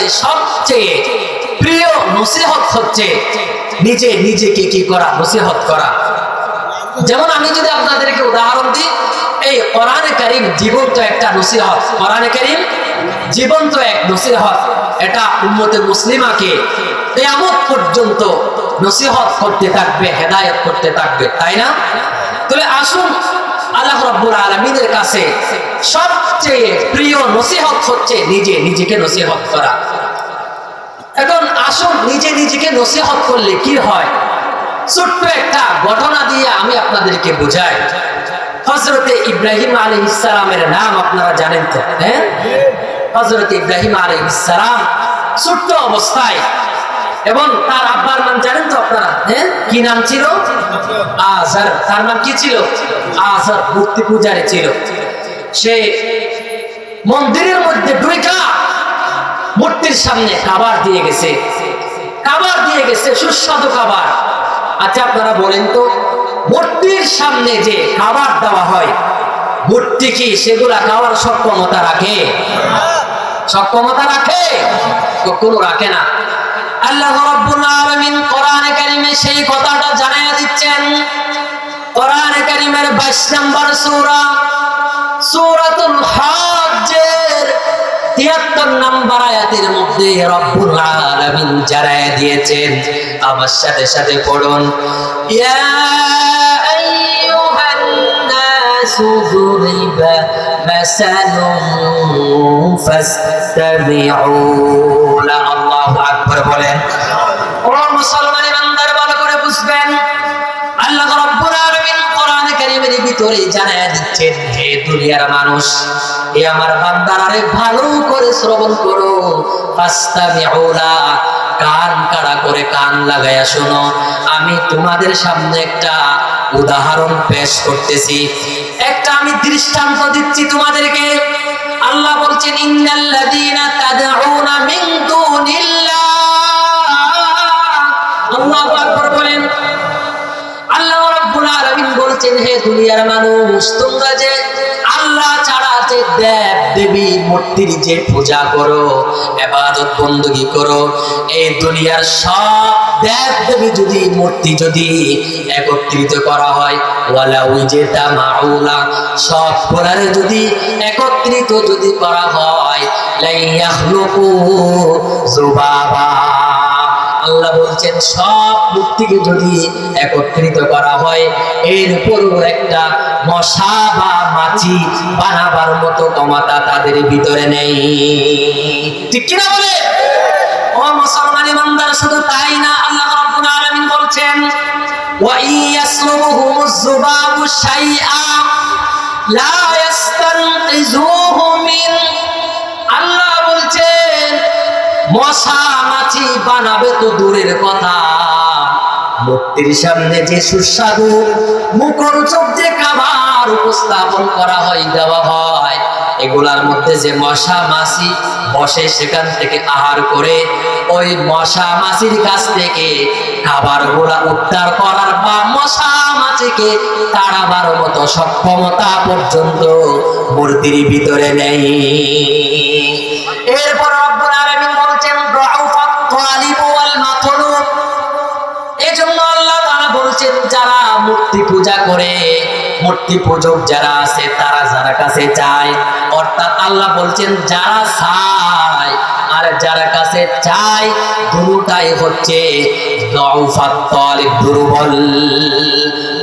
কাছে সবচেয়ে প্রিয় নসিহত হচ্ছে নিজে নিজেকে কি করা, নসিহত করা। যেমন আমি যদি আপনাদেরকে উদাহরণ দিই, এই কোরআনে কারীম জীবন্ত একটা নসিহত, কোরআনে কারীম জীবন্ত এক নসিহত। এটা উম্মতে মুসলিমাকে কিয়ামত পর্যন্ত নসিহত করতে থাকবে, হেদায়েত করতে থাকবে, তাই না? তাহলে আসুন, আল্লাহ রাব্বুল আলামিনের কাছে সবচেয়ে প্রিয় নসিহত হচ্ছে নিজে নিজেকে নসিহত করা। এখন আসুন, নিজে নিজেকে নসিহত করলে কি হয়, ছোট্ট একটা ঘটনা দিয়ে আমি আপনাদেরকে বোঝাই। হযরতে ইব্রাহিম আলাইহিস সালামের নাম আপনারা জানেন তো? হ্যাঁ, হযরতে ইব্রাহিম আলাইহিস সালাম ছোট্ট অবস্থায়, এবং তার আব্বার নাম জানেন তো আপনারা? হ্যাঁ, কি নাম ছিল? আজার। তার নাম কি ছিল? আজার। মূর্তি পূজারী ছিল। সে মন্দিরের মধ্যে ঢুইকা মূর্তির সামনে খাবার দিয়ে গেছে, খাবার দিয়ে গেছে, সুস্বাদু খাবার। আচ্ছা আপনারা বলেন তো, মূর্তির সামনে যে খাবার দেওয়া হয়, মূর্তি কি সেগুলা খাওয়ার সক্ষমতা রাখে? সক্ষমতা রাখে? কখনো রাখে না। আল্লাহ রাব্বুল আলামিন কোরআনে কারীমে সেই কথাটা জানায়া দিচ্ছেন। কোরআনে কারীমের 22 নম্বর সূরা, সূরাতুল হজ্জের 73 নম্বর আয়াতের মধ্যে রব্বুল আলামিন জানায়া দিয়েছেন। আমার সাথে সাথে পড়ুন, ইয়া আইয়ুহান নাসু দুরিবা মাসালুন ফাসতামিউ লাহু। আল্লাহু আকবার বলেন। ও মুসলমান ইমানদার, ভালো করে বুঝবেন, আল্লাহ রাব্বুল আলামিন কোরআনে কারীমের ভিতরে জানায়া দিচ্ছেন, হে দুনিয়ার মানুষ, হে আমার বান্দারা, ভালো করে শ্রবণ করো। ফাসতামিউ লা, কান কাড়া করে কান লাগায়া শোনো। আমি তোমাদের সামনে একটা উদাহরণ পেশ করতেছি, একটা আমি দৃষ্টান্ত দিচ্ছি তোমাদেরকে। আল্লাহ বলছেন, ইন্নাল্লাযীনা তাদউনা মিন দুনিল্লাহ। আল্লাহু আকবার বলেন। আল্লাহ রাব্বুল আলামিন বলছেন, হে দুনিয়ার মানুষ, তোমরা যে আল্লাহ ছাড়া যে দেব দেবী মূর্তির যে পূজা করো, ইবাদত বندگی করো, এই দুনিয়ার সব দেব দেবী যদি মূর্তি যদি একত্রিত করা হয়, ওয়ালা উইজেতা মাউলা, সব গুলারে যদি একত্রিত যদি করা হয়, লা ইয়াখলুকু যুবাবা। আল্লাহ বলছেন, সব মূর্তিকে যদি একত্রিত করা হয়, এরপরও একটা মশা বা মাছি বানাবার মতো ক্ষমতা তাদের ভিতরে নেই। ঠিক কিনা বলে? ও মুসলমান ইমানদার, শুধু তাই না, আল্লাহ রাব্বুল আলামিন বলছেন, ওয়া ইয়াসলুহুমুজ যুবাবু শাইআ লা ইস্তানকিযুহু মিন। আল্লাহ বলছেন, মশা মাছি বানাবে তো দূরের কথা, মূর্তির সামনে যে সুস্বাদু মুখরোচক যে খাবার উপস্থাপন করা হয়, দেওয়া হয়, এগুলার মধ্যে যে মশা মাছি বসে, সেখান থেকে আহার করে ওই মশা মাছির কাছ থেকে খাবারগুলা উদ্ধার করার বা মশা মাছিকে তাড়াবার মতো সক্ষমতা পর্যন্ত মূর্তির ভিতরে নেই। এরপর রব্বুল আলামিন বলছেন, দুআফাত তালিব ওয়াল মাতলুব। এজন্য আল্লাহ তাআলা বলছেন, যারা মূর্তি পূজা করে, মূর্তি পূজক যারা আছে, তারা যারা কাছে চায়, অর্থাৎ আল্লাহ বলছেন যারা চায় আর যারা কাছে চায়, দুটোটাই হচ্ছে দুআফাত তালিব, দুর্বল।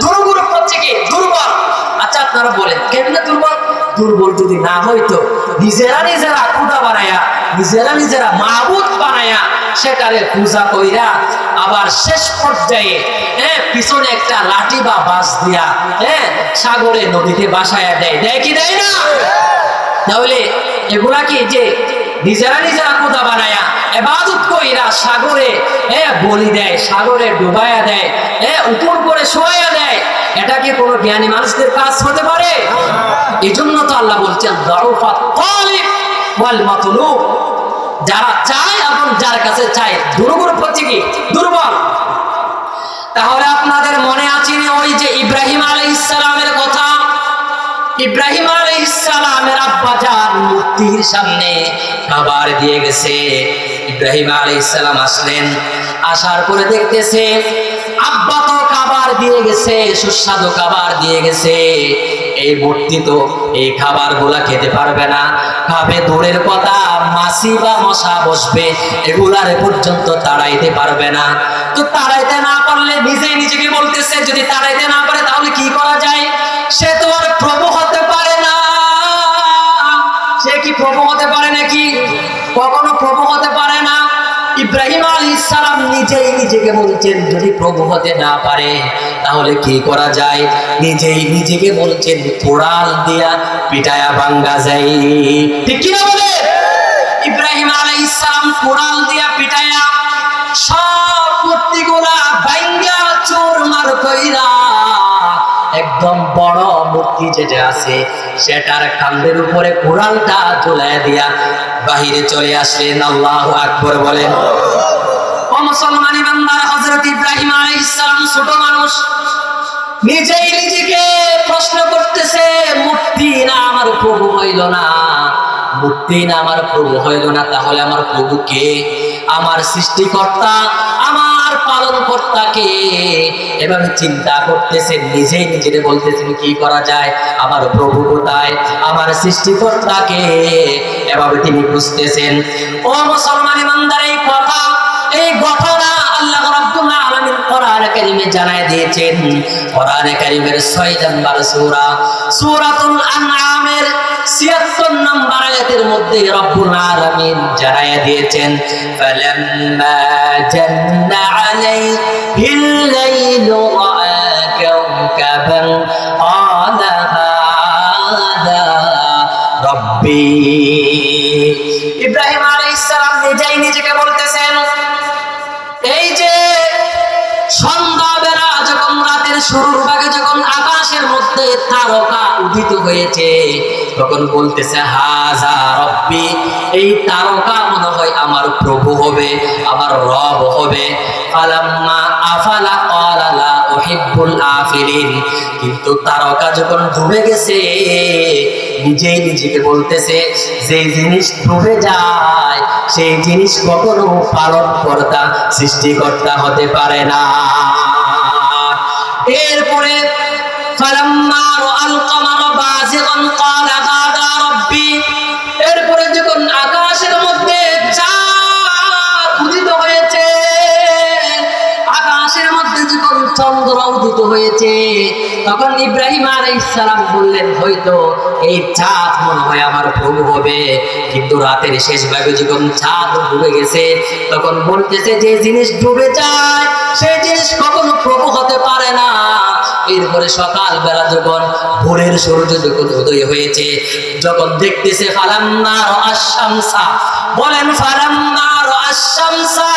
দুর্বল হচ্ছে কি? দুর্বল। আচ্ছা আপনারা বলেন, কেমনে দুর্বল? দুর্বল যদি না হইতো, নিজেরা নিজেরা খুদা বানায়া, নিজেরা নিজেরা মাবুদ বানায়া সেটারে পূজা কইরা, আবার শেষ পর্যায়ে পিছনে একটা লাঠি বা বাঁশ দিয়া সাগরে নদীতে বাসায়া দেয়, দেয় কি দেয় না? তাহলে এগুলা কি যে নিজেরা নিজেরা খুদা বানায়া ইবাদত কইরা সাগরে বলি দেয়, সাগরে ডুবায়া দেয়, উপর করে শোয়া দেয়, এটা কি কোনো জ্ঞানী মানুষদের কাজ হতে পারে? এই জন্য তো আল্লাহ বলছেন, দুআফাত তালিব ওয়াল মাতলুব, যারা চায় এবং যার কাছে চায়, দুর্বল হচ্ছে কি? দুর্বল। তাহলে আপনাদের মনে আছে ওই যে ইব্রাহিম আলাইহিস সালামের কথা, ইব্রাহিম আলাইহিস সালামের আব্বা জান মূর্তির সামনে খাবার দিয়ে গেছে। ইব্রাহিম আলাইহিস সালাম আসলেন, আসার পরে দেখতেছে আব্বা তো খাবার দিয়ে গেছে, সুস্বাদু খাবার দিয়ে গেছে। এই মূর্তি তো এই খাবারগুলা খেতে পারবে না, খাবে দূরের কথা, মাছি বা মশা বসবে, এগুলার পর্যন্ত তাড়াইতে পারবে না। তো তাড়াইতে না পারলে নিজেই নিজেকে বলতেছে যদি তাড়াইতে না পারে তাহলে কি করা যায়? সে তো আর প্রভু হতে পারে না। সে কি প্রভু হতে পারে নাকি? কখনো প্রভু হতে পারে না। ইব্রাহিম আলাইহিস সালাম নিজেই নিজেকে বলছেন যদি প্রভু হতে না পারে তাহলে কি করা যায়? নিজেই নিজেকে বলছেন কোড়াল দিয়া পিটায়া ভাঙ্গা যায়। ঠিক কি না বলে? ইব্রাহিম আলাইহিস সালাম কোড়াল দিয়া পিটায়া সব মূর্তিগুলা ভাঙ্গা চুরমার কইরা একদম বড় মূর্তি যেটা আছে সেটার কাঁধের উপরে কোড়ালটা ঝুলাইয়া দিয়া বাহিরে চলে আসলেন। আল্লাহু আকবার বলেন। ও মুসলমানি বান্দারা, হযরত ইব্রাহিম আলাইহিস সালাম ছোট মানুষ, নিজেই নিজেকে প্রশ্ন করতেছে মূর্তি না আমার প্রভু হইল না, মূর্তি না আমার প্রভু হইল না, তাহলে আমার প্রভু কে? আমার সৃষ্টিকর্তা, আমার পালন কর্তা কে? এভাবে চিন্তা করতেছেন, নিজেই নিজেকে বলতেছেন কি করা যায়, আমার প্রভু কোথায়, আমার সৃষ্টিকর্তা কে? এভাবে তিনি বুঝতেছেন। ও মুসলমান ইমানদার, এই কথা, এই ঘটনা আল্লাহ রাব্বুল আলামিন কোরআনে কারীমে জানায় দিয়েছেন। কোরআনে কারীমের 6 নম্বর সূরা, সূরাতুল আনআমের 76 নম্বর আয়াতের মধ্যে রব্বুল আলামিন জানায় দিয়েছেন ফালাম্মা জান্না আলাইহিল লাইলু রাআ কাওকাবান ক্বালা হাযা রাব্বি। ইব্রাহিম আলাইহিস সালাম নিজেই নিজেকে বলতেছেন এই যে সন্ধ্যাবেলা যখন রাতের শুরুর ভাগে যখন আকাশের মধ্যে তারকা উদিত হয়েছে তখন বলতেছে হাযা রব্বি, এই তারকা মনে হয় আমার প্রভু হবে, আমার রব হবে। ফালাম্মা আফালা ক্বালা লা উহিব্বুল আফিলিন, কিন্তু তারকা যখন ডুবে গেছে নিজেই নিজেকে বলতেছে যে জিনিস ডুবে যায় সেই জিনিস কখনো পালন কর্তা সৃষ্টিকর্তা হতে পারে না। এরপরে ফালাম্মা রাআল কামারা বাযিগান ক্বালা হাযা রাব্বি, এরপরে যখন আকাশের মধ্যে চাঁদ উদিত হয়েছে, আকাশের মধ্যে যখন চন্দ্র উদিত হয়েছে তখন ইব্রাহিম আলাইহিস সালাম বললেন হয়তো এই চাঁদ মনে হয় আমার প্রভু হবে। কিন্তু রাতের শেষ ভাগে যখন চাঁদ ডুবে গেছে তখন বলতেছে যে জিনিস ডুবে যায় সেই জিনিস কখনো প্রভু হতে পারে না। এরপরে সকাল বেলা যখন ভোরের সূর্য যখন উদয় হয়েছে যখন দেখতেছে ফালাম্মা রাআশ শামসা, বলেন ফালাম্মা রাআশ শামসা